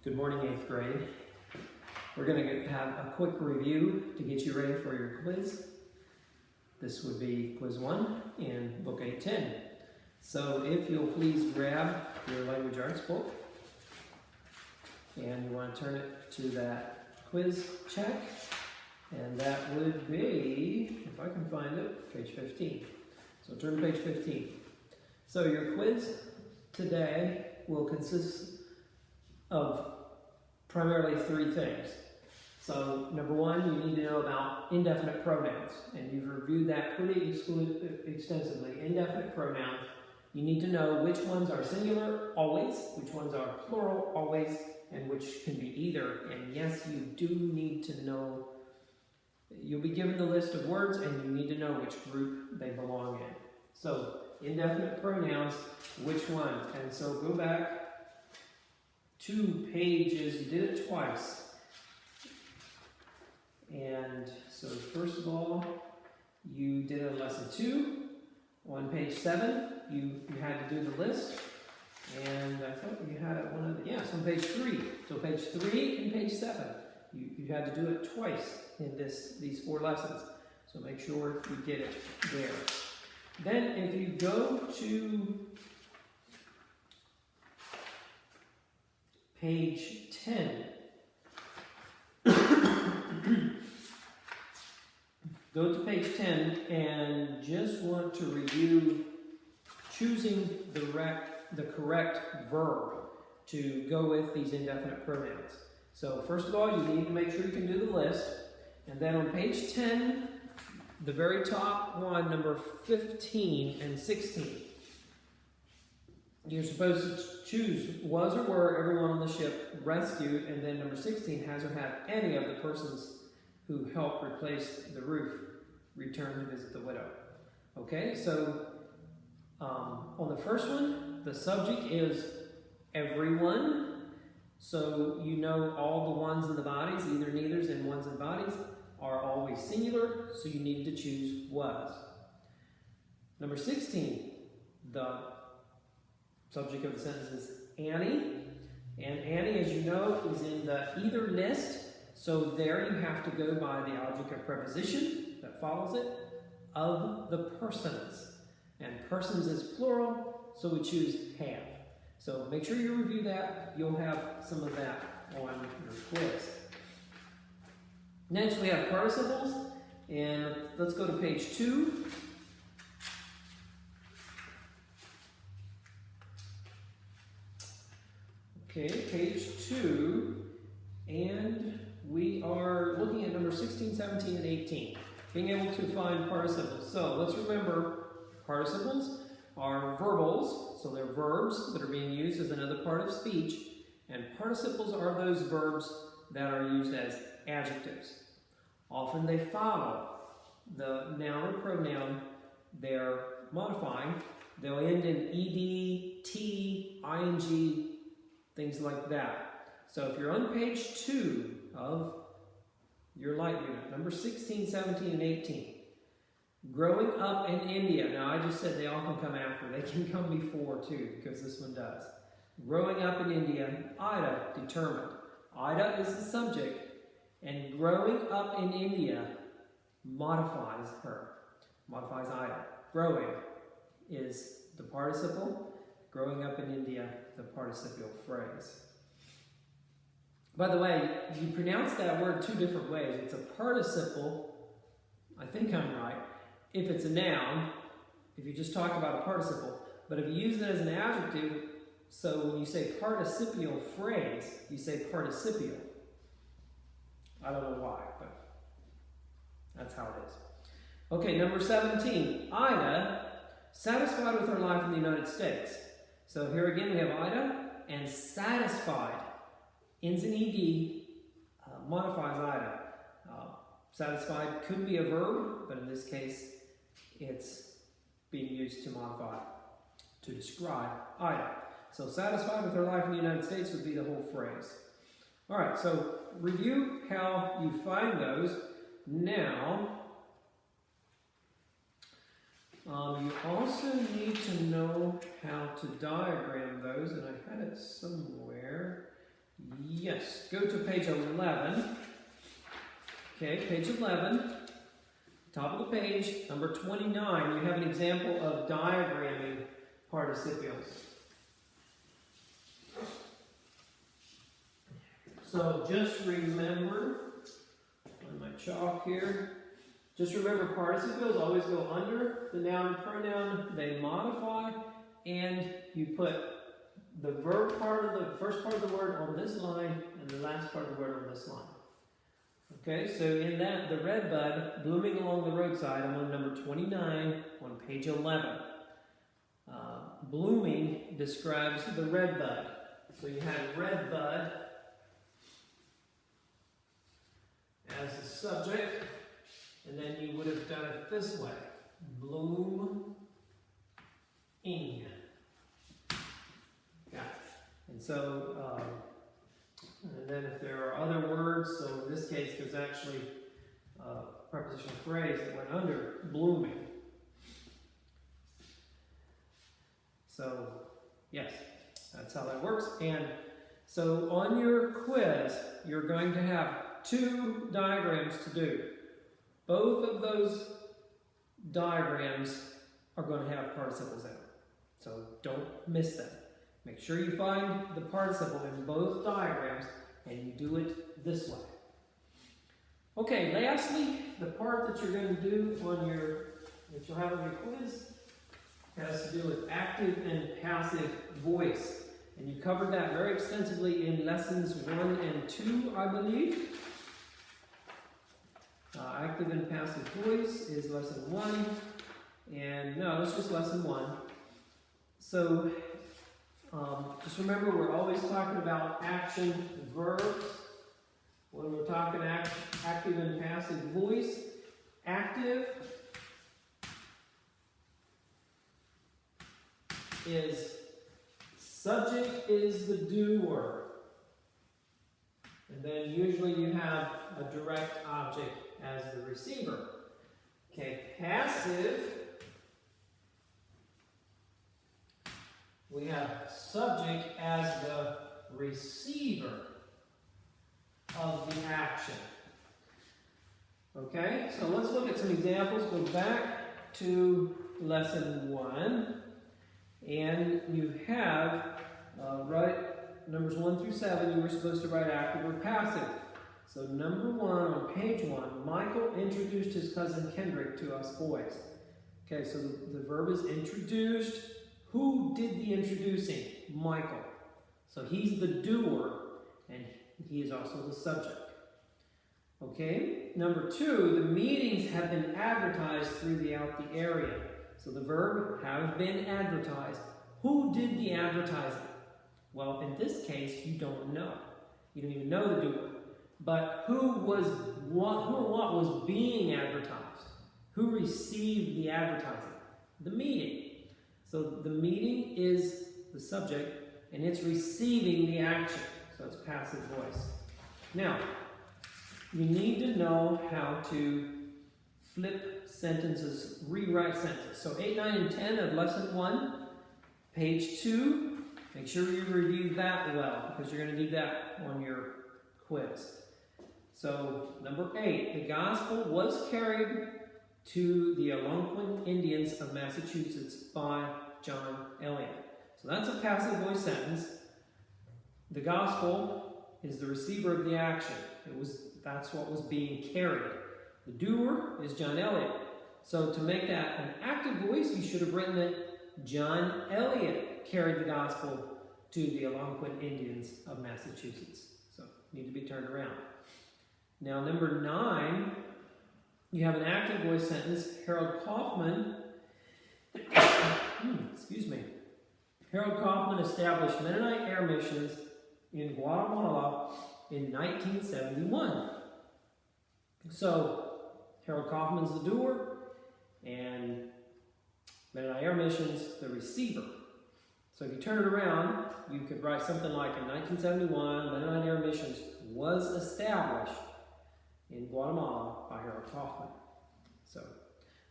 Good morning, 8th grade. We're going to have a quick review to get you ready for your quiz. This would be quiz 1 in book 810. So if you'll please grab your language arts book and you want to turn it to that quiz check, and that would be, if I can find it, page 15. So turn to page 15. So your quiz today will consist of primarily 3 things. So number 1, you need to know about indefinite pronouns, and you've reviewed that pretty extensively. Indefinite pronouns, you need to know which ones are singular always, which ones are plural always, and which can be either. And yes, you do need to know, you'll be given the list of words and you need to know which group they belong in. So indefinite pronouns, which one? And so go back 2 pages, you did it twice. And so first of all, you did a lesson 2 on page 7. You had to do the list, and I thought you had it one of the, yes, on page 3. So page 3 and page 7, you had to do it twice in these 4 lessons. So make sure you get it there. Then if you go to page 10, go to page 10 and just want to review choosing the correct verb to go with these indefinite pronouns. So first of all, you need to make sure you can do the list. And then on page 10, the very top one, number 15 and 16. You're supposed to choose was or were everyone on the ship rescued, and then number 16, has or had any of the persons who helped replace the roof returned to visit the widow. Okay, so on the first one, the subject is everyone. So you know all the ones in the bodies, either neithers and ones in bodies, are always singular, so you need to choose was. Number 16, the subject of the sentence is Annie. And Annie, as you know, is in the either list. So there you have to go by the object of preposition that follows it, of the persons. And persons is plural, so we choose have. So make sure you review that. You'll have some of that on your quiz. Next we have participles, and let's go to page 2. Okay, page 2, and we are looking at number 16, 17, and 18. Being able to find participles. So let's remember, participles are verbals, so they're verbs that are being used as another part of speech, and participles are those verbs that are used as adjectives. Often they follow the noun or pronoun they're modifying. They'll end in ed, t, ing, things like that. So if you're on page 2 of your light unit, number 16, 17, and 18, growing up in India. Now I just said they often come after. They can come before too, because this one does. Growing up in India, Ida, determined. Ida is the subject, and growing up in India modifies her. Modifies Ida. Growing is the participle. Growing up in India, the participial phrase. By the way, you pronounce that word 2 different ways. It's a participle, I think I'm right, if it's a noun, if you just talk about a participle. But if you use it as an adjective, so when you say participial phrase, you say participial. I don't know why, but that's how it is. Okay, number 17. Ida, satisfied with her life in the United States. So here again we have Ida, and satisfied, ends in ed, modifies Ida. Satisfied could be a verb, but in this case it's being used to modify, to describe Ida. So satisfied with her life in the United States would be the whole phrase. Alright, so review how you find those. Now, you also need to know how to diagram those, and I had it somewhere. Yes, go to page 11. Okay, page 11. Top of the page, number 29, you have an example of diagramming participles. So just remember, on my chalk here, just remember participles always go under the noun and pronoun, they modify, and you put the verb part of the first part of the word on this line and the last part of the word on this line. Okay, so in that, the red bud blooming along the roadside, I'm on number 29 on page 11. Blooming describes the red bud. So you had red bud as the subject, and then you would have done it this way. Blooming. Got it. And so, and then if there are other words, so in this case there's actually a prepositional phrase that went under blooming. So, yes, that's how that works. And so on your quiz, you're going to have 2 diagrams to do. Both of those diagrams are going to have participles in them. So don't miss them. Make sure you find the participle in both diagrams and you do it this way. Okay, lastly, the part that you're going to do on that you'll have on your quiz has to do with active and passive voice. And you covered that very extensively in lessons 1 and 2, I believe. Active and passive voice is lesson 1. And no, it's just lesson 1. So, just remember, we're always talking about action verbs when we're talking active and passive voice. Active is subject is the doer, and then usually you have a direct object as the receiver. Okay, passive, we have subject as the receiver of the action. Okay, so let's look at some examples. Go back to lesson 1, and you have numbers 1 through 7. You were supposed to write active or passive. So number 1 on page 1, Michael introduced his cousin Kendrick to us boys. Okay, so the verb is introduced. Who did the introducing? Michael. So he's the doer, and he is also the subject. Okay, number 2, the meetings have been advertised throughout the area. So the verb have been advertised. Who did the advertising? Well, in this case, you don't know. You don't even know the doer. But who or what was being advertised? Who received the advertising? The meeting. So the meeting is the subject, and it's receiving the action. So it's passive voice. Now, you need to know how to flip sentences, rewrite sentences. So 8, 9, and 10 of lesson 1, page 2. Make sure you review that well, because you're going to need that on your quiz. So, number 8, the gospel was carried to the Algonquin Indians of Massachusetts by John Eliot. So that's a passive voice sentence. The gospel is the receiver of the action. That's what was being carried. The doer is John Eliot. So to make that an active voice, you should have written it, John Eliot carried the gospel to the Algonquin Indians of Massachusetts. So need to be turned around. Now, number 9, you have an active voice sentence. Harold Kaufman, Harold Kaufman established Mennonite air missions in Guatemala in 1971. So, Harold Kaufman's the doer, and Mennonite air missions, the receiver. So if you turn it around, you could write something like, in 1971, Mennonite air missions was established in Guatemala by Harold Kaufman. So,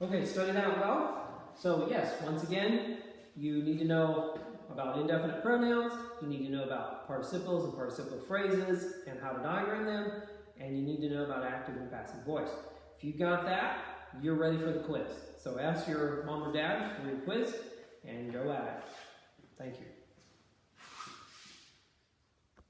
okay, study that well. So yes, once again, you need to know about indefinite pronouns, you need to know about participles and participle phrases and how to diagram them, and you need to know about active and passive voice. If you got that, you're ready for the quiz. So ask your mom or dad for your quiz and go at it. Thank you.